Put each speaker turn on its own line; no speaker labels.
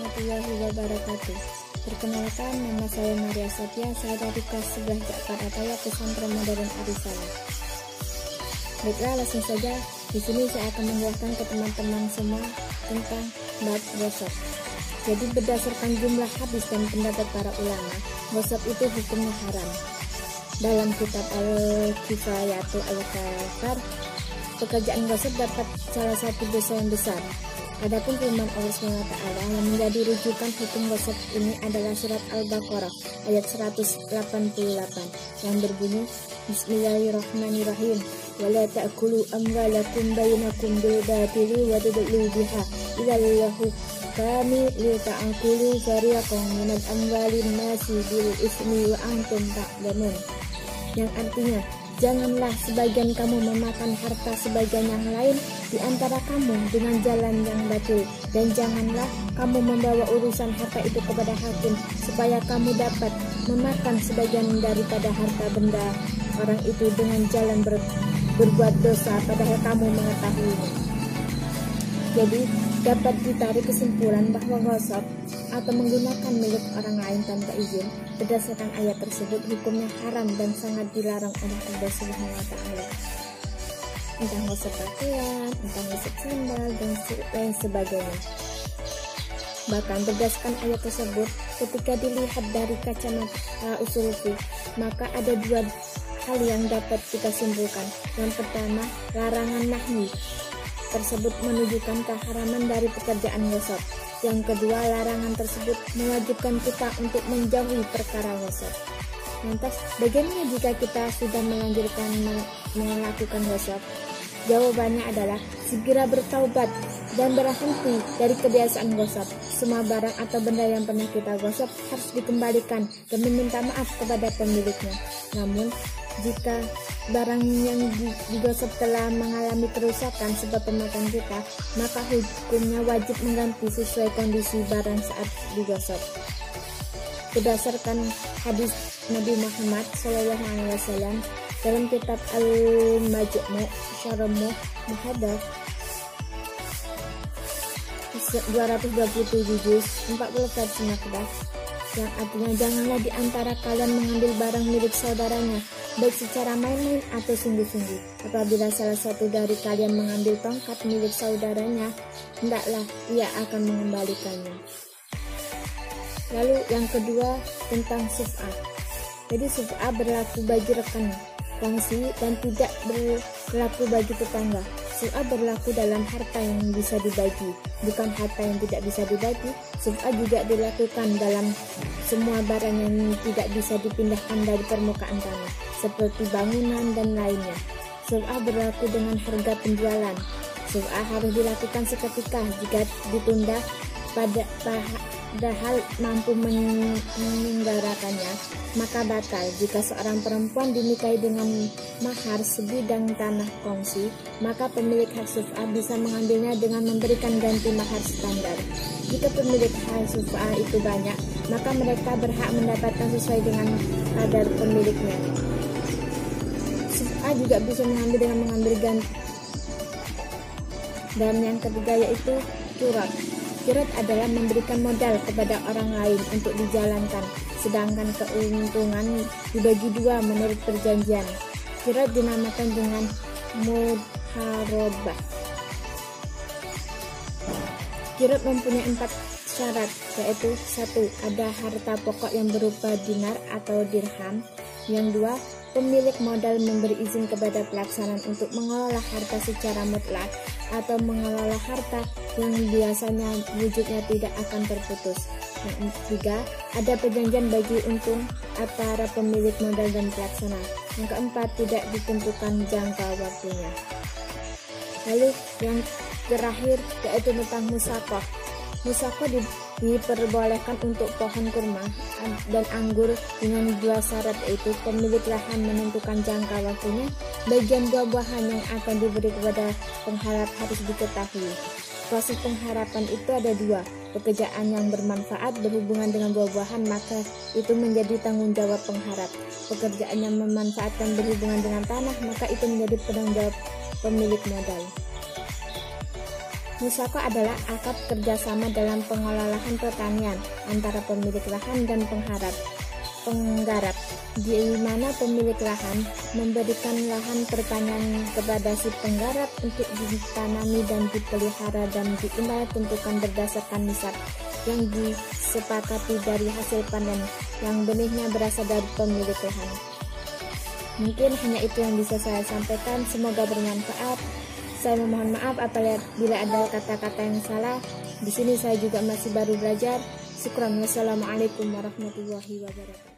warahmatullahi wabarakatuh. Perkenalkan, nama saya Maria Sophia, saya dari kelas 11 Ja'far Ataya Pesantren Modern Arisalah. Baiklah, langsung saja. Di sini saya akan menjelaskan ke teman-teman semua tentang bab ghosab. Jadi berdasarkan jumlah hadis dan pendapat para ulama, ghosab itu hukumnya haram. Dalam kitab Al-Kifayatul Al-Kafar, pekerjaan ghosab dapat salah satu dosa yang besar. Adapun firman Allah SWT yang menjadi rujukan hukum ghosab ini adalah surat Al-Baqarah ayat 188 yang berbunyi, Bismillahirrahmanirrahim, wala ta'kulu amwalakum bainakum bil batili wa tudlu biha illallahu kami li ta'kulu fariqan minal amwalin nasi bil ismi wa antum ta'lamun, yang artinya, janganlah sebagian kamu memakan harta sebagian yang lain di antara kamu dengan jalan yang batil, dan janganlah kamu membawa urusan harta itu kepada hakim supaya kamu dapat memakan sebagian daripada harta benda orang itu dengan jalan berbuat dosa padahal kamu mengetahuinya. Jadi dapat ditarik kesimpulan bahwa ghosab atau menggunakan milik orang lain tanpa izin berdasarkan ayat tersebut hukumnya haram dan sangat dilarang oleh Allah Subhanahu wa Ta'ala. Entah ghosab pakaian, entah ghosab sandal dan lain sebagainya. Bahkan berdasarkan ayat tersebut, ketika dilihat dari kacamata usul fiqh, maka ada dua hal yang dapat kita simpulkan. Yang pertama, larangan nahyi tersebut menunjukkan keharaman dari pekerjaan ghosab. Yang kedua, larangan tersebut mewajibkan kita untuk menjauhi perkara ghosab. Lantas, bagaimana jika kita sudah melanjutkan melakukan ghosab? Jawabannya adalah segera bertaubat dan berhenti dari kebiasaan ghosab. Semua barang atau benda yang pernah kita ghosab harus dikembalikan dan meminta maaf kepada pemiliknya. Namun, jika barang yang digosok telah mengalami kerusakan sebab pemakan kita, maka hukumnya wajib mengganti sesuai kondisi barang saat digosok. Berdasarkan hadis Nabi Muhammad SAW dalam kitab Al-Majmu' Syarah Muhaddath 227 juz 40 versi Makdah, yang artinya janganlah di antara kalian mengambil barang milik saudaranya baik secara main-main atau sungguh-sungguh. Apabila salah satu dari kalian mengambil tongkat milik saudaranya, hendaklah ia akan mengembalikannya. Lalu yang kedua tentang suf'ah. Jadi suf'ah berlaku bagi rekan, kongsi, dan tidak berlaku bagi tetangga. Suf'ah berlaku dalam harta yang bisa dibagi, bukan harta yang tidak bisa dibagi. Suf'ah juga dilakukan dalam semua barang yang tidak bisa dipindahkan dari permukaan tanah, seperti bangunan dan lainnya. Suf'ah berlaku dengan harga penjualan. Suf'ah harus dilakukan seketika. Jika ditunda padahal mampu menyelenggarakannya, maka batal. Jika seorang perempuan dinikahi dengan mahar sebidang tanah kongsi, maka pemilik hak suf'ah bisa mengambilnya dengan memberikan ganti mahar standar. Jika pemilik hak suf'ah itu banyak, maka mereka berhak mendapatkan sesuai dengan kadar pemiliknya. Suf'ah juga bisa mengambil dengan mengambil ganti. Dan yang ketiga yaitu qirad. Qirad adalah memberikan modal kepada orang lain untuk dijalankan, sedangkan keuntungan dibagi dua menurut perjanjian. Qirad dinamakan dengan mudharabah. Qirad mempunyai 4 syarat, yaitu 1. Ada harta pokok yang berupa dinar atau dirham. Yang 2. Pemilik modal memberi izin kepada pelaksanaan untuk mengelola harta secara mutlak atau mengelola harta yang biasanya wujudnya tidak akan terputus. Yang 3. Ada perjanjian bagi untung antara pemilik modal dan pelaksana. Yang keempat, tidak ditentukan jangka waktunya. Lalu yang terakhir yaitu tentang musaqah. Musaqah diperbolehkan untuk pohon kurma dan anggur dengan 2 syarat, yaitu pemilik lahan menentukan jangka waktunya, bagian buah-buahan yang akan diberi kepada pengharap harus diketahui. Proses pengharapan itu ada 2, pekerjaan yang bermanfaat berhubungan dengan buah-buahan, maka itu menjadi tanggung jawab pengharap. Pekerjaan yang memanfaatkan berhubungan dengan tanah, maka itu menjadi penanggung jawab pemilik modal. Musyawarah adalah akad kerjasama dalam pengelolaan lahan pertanian antara pemilik lahan dan penggarap, di mana pemilik lahan memberikan lahan pertanian kepada si penggarap untuk ditanami dan dipelihara dan diindah tentukan berdasarkan nisab yang disepakati dari hasil panen yang benihnya berasal dari pemilik lahan. Mungkin hanya itu yang bisa saya sampaikan, semoga bermanfaat. Saya memohon maaf apabila ada kata-kata yang salah. Di sini saya juga masih baru belajar. Syukran. Wassalamualaikum warahmatullahi wabarakatuh.